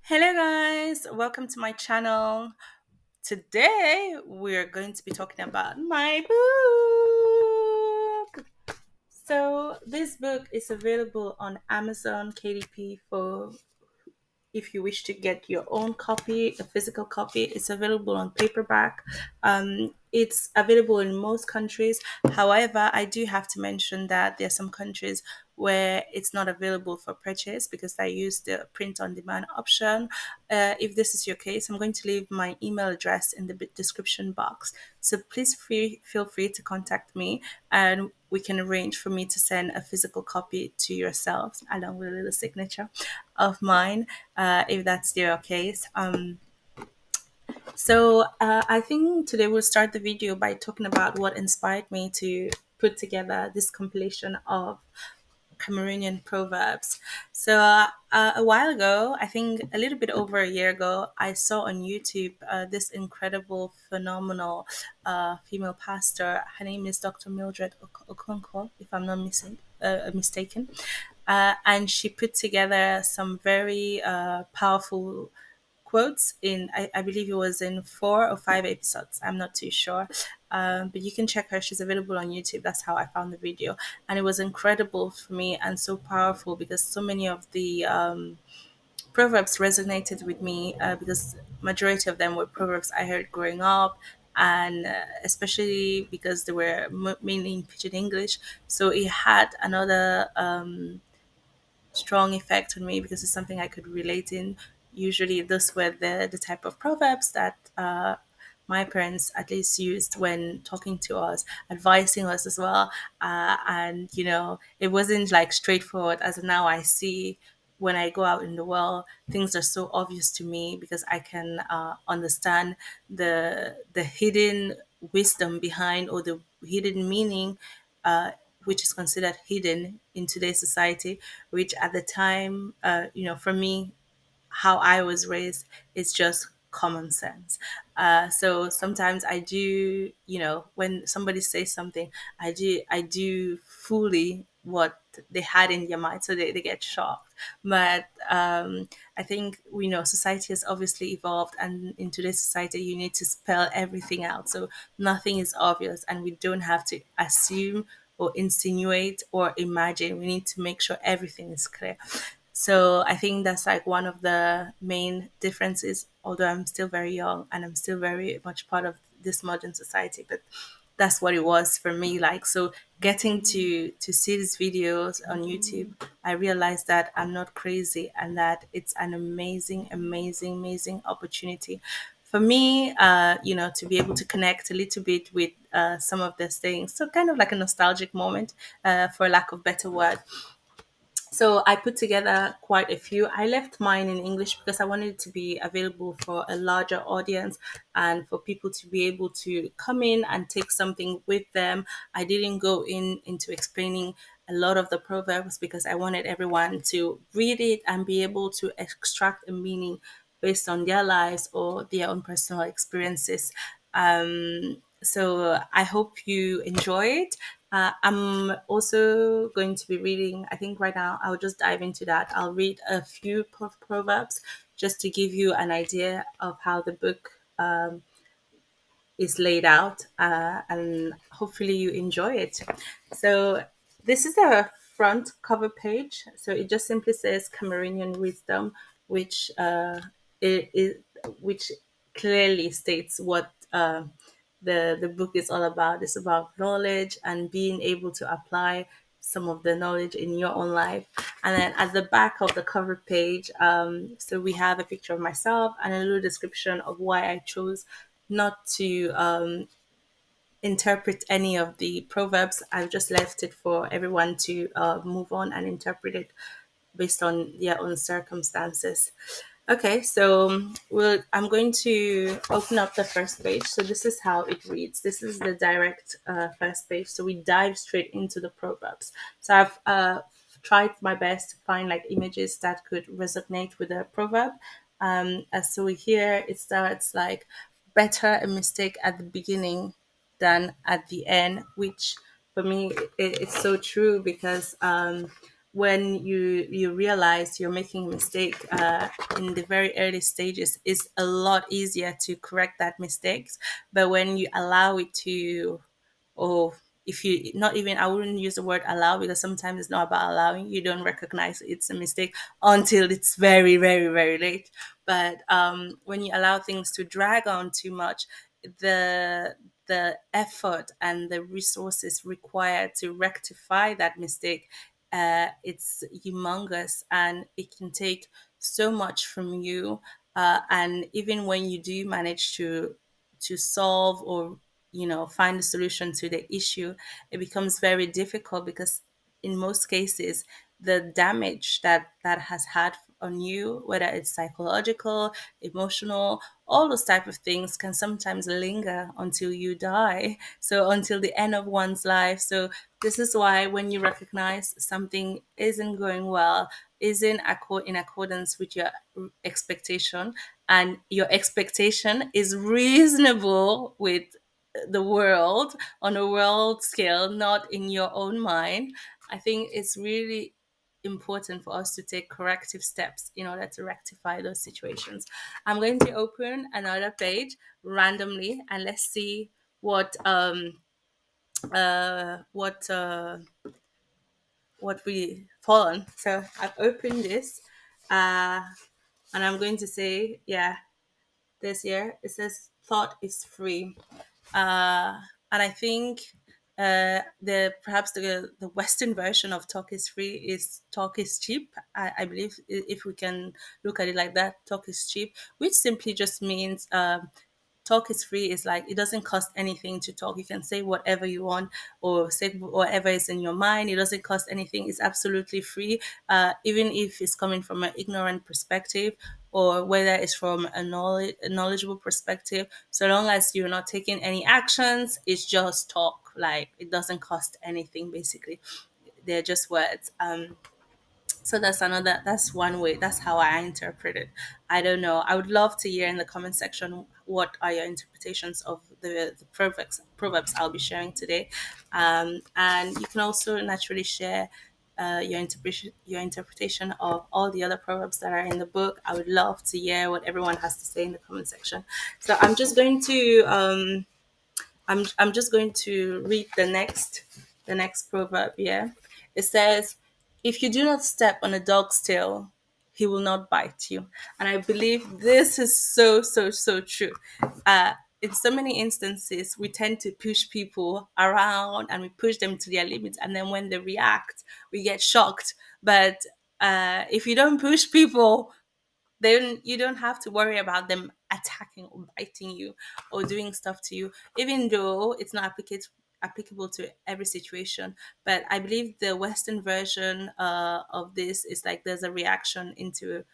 Hello, guys, welcome to my channel. Today, we're going to be talking about my book. So, this book is available on Amazon KDP for if you wish to get your own copy, a physical copy. It's available on paperback. It's available in most countries. However, I do have to mention that there are some countries where it's not available for purchase because I use the print on demand option. If this is your case, I'm going to leave my email address in the description box. So please feel free to contact me and we can arrange for me to send a physical copy to yourselves along with a little signature of mine, if that's your case. I think today we'll start the video by talking about what inspired me to put together this compilation of Cameroonian proverbs. A while ago, I think a little bit over a year ago, I saw on YouTube this incredible, phenomenal female pastor. Her name is Dr. Mildred Okonkwo, if I'm not mistaken. And she put together some very powerful quotes in I believe it was in 4 or 5 episodes. I'm not too sure, but you can check her. She's available on YouTube. That's how I found the video, and it was incredible for me and so powerful because so many of the proverbs resonated with me, because majority of them were proverbs I heard growing up, and especially because they were mainly in pidgin English, so it had another strong effect on me because it's something I could relate in. Usually, those were the type of proverbs that my parents at least used when talking to us, advising us as well. And, it wasn't like straightforward as now I see when I go out in the world. Things are so obvious to me because I can understand the hidden wisdom behind or the hidden meaning, which is considered hidden in today's society, which at the time, for me, how I was raised is just common sense. So sometimes I do, when somebody says something, I do fully what they had in their mind, so they get shocked. But I think we know society has obviously evolved, and in today's society, you need to spell everything out, so nothing is obvious, and we don't have to assume or insinuate or imagine. We need to make sure everything is clear. So I think that's like one of the main differences, although I'm still very young and I'm still very much part of this modern society. But that's what it was for me. Like, so getting to see these videos on YouTube, I realized that I'm not crazy and that it's an amazing, amazing, amazing opportunity for me, to be able to connect a little bit with some of these things. So kind of like a nostalgic moment, for lack of better word. So I put together quite a few. I left mine in English because I wanted it to be available for a larger audience and for people to be able to come in and take something with them. I didn't go into explaining a lot of the proverbs because I wanted everyone to read it and be able to extract a meaning based on their lives or their own personal experiences. So I hope you enjoy it. I'm also going to be reading, I think right now I'll just dive into that. I'll read a few proverbs just to give you an idea of how the book is laid out, and hopefully you enjoy it. So this is the front cover page. So it just simply says Cameroonian Wisdom, which which clearly states what the book is all about. It's about knowledge and being able to apply some of the knowledge in your own life. And then at the back of the cover page, so we have a picture of myself and a little description of why I chose not to interpret any of the proverbs. I've just left it for everyone to move on and interpret it based on their own circumstances. Okay, so I'm going to open up the first page. So this is how it reads. This is the direct first page. So we dive straight into the proverbs. So I've tried my best to find like images that could resonate with the proverb. So here it starts like, better a mistake at the beginning than at the end, which for me it's so true because when you realize you're making a mistake in the very early stages, it's a lot easier to correct that mistakes. But when you allow it to, or if you not even, I wouldn't use the word allow, because sometimes it's not about allowing, you don't recognize it's a mistake until it's very, very, very late. But when you allow things to drag on too much, the the effort and the resources required to rectify that mistake, it's humongous, and it can take so much from you. And even when you do manage to solve, or find a solution to the issue, it becomes very difficult, because in most cases the damage that has had on you, whether it's psychological, emotional, all those type of things, can sometimes linger until you die, so until the end of one's life. So this is why when you recognize something isn't going well, isn't in accordance with your expectation, and your expectation is reasonable with the world, on a world scale, not in your own mind, I think it's really important for us to take corrective steps in order to rectify those situations. I'm going to open another page randomly, and let's see what uh what uh what we fall on. So I've opened this, uh and I'm going to say, yeah, this year it says thought is free. And I think the perhaps the Western version of talk is free is talk is cheap. I believe, if we can look at it like that, talk is cheap, which simply just means talk is free is like, it doesn't cost anything to talk. You can say whatever you want, or say whatever is in your mind. It doesn't cost anything. It's absolutely free, even if it's coming from an ignorant perspective, or whether it's from a knowledgeable perspective. So long as you're not taking any actions, it's just talk. Like, it doesn't cost anything. Basically, they're just words. So that's one way, that's how I interpret it. I don't know, I would love to hear in the comment section what are your interpretations of the proverbs I'll be sharing today. And you can also naturally share your interpretation of all the other proverbs that are in the book. I would love to hear what everyone has to say in the comment section. So I'm just going to read the next proverb. Yeah, it says, "If you do not step on a dog's tail, he will not bite you." And I believe this is so, so, so true. Uh, in so many instances, we tend to push people around, and we push them to their limits, and then when they react, we get shocked. But if you don't push people, then you don't have to worry about them attacking or biting you or doing stuff to you, even though it's not applicable to every situation. But I believe the Western version of this is like, there's a reaction into,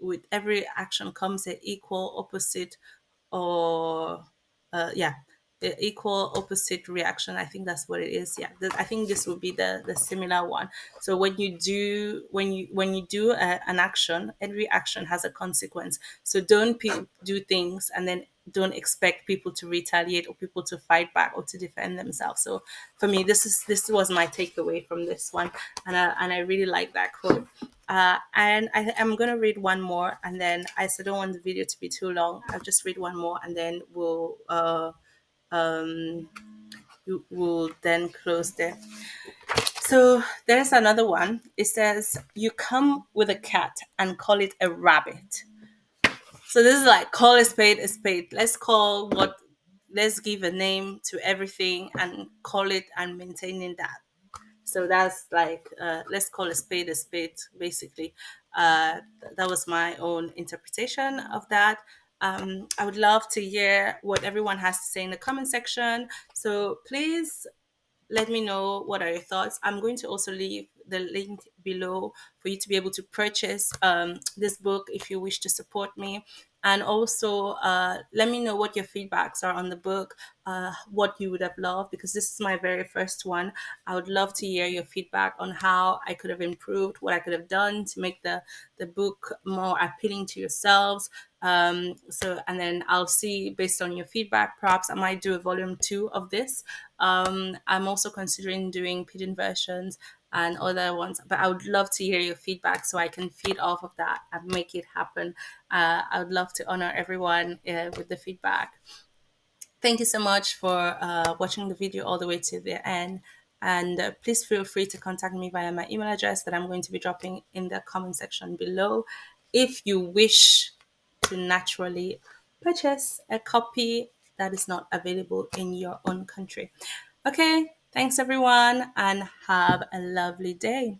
with every action comes an equal opposite, or yeah, the equal opposite reaction. I think that's what it is. Yeah, I think this would be the similar one. So when you do an action, every action has a consequence. So don't do things and then don't expect people to retaliate, or people to fight back, or to defend themselves. So for me, this was my takeaway from this one, and I really like that quote. And I'm gonna read one more, and then I still don't want the video to be too long. I'll just read one more, and then we'll then close there. So there's another one. It says, "You come with a cat and call it a rabbit." So this is like, call a spade a spade. Let's give a name to everything and call it, and maintaining that. So that's like, let's call a spade, basically. That was my own interpretation of that. I would love to hear what everyone has to say in the comment section. So please let me know what are your thoughts. I'm going to also leave the link below for you to be able to purchase this book if you wish to support me. And also, let me know what your feedbacks are on the book, what you would have loved, because this is my very first one. I would love to hear your feedback on how I could have improved, what I could have done to make the book more appealing to yourselves. So, and then I'll see, based on your feedback, perhaps I might do a volume 2 of this. I'm also considering doing pigeon versions, and other ones. But I would love to hear your feedback so I can feed off of that and make it happen. I would love to honor everyone with the feedback. Thank you so much for watching the video all the way to the end. And please feel free to contact me via my email address that I'm going to be dropping in the comment section below if you wish to naturally purchase a copy that is not available in your own country. Okay, thanks everyone, and have a lovely day.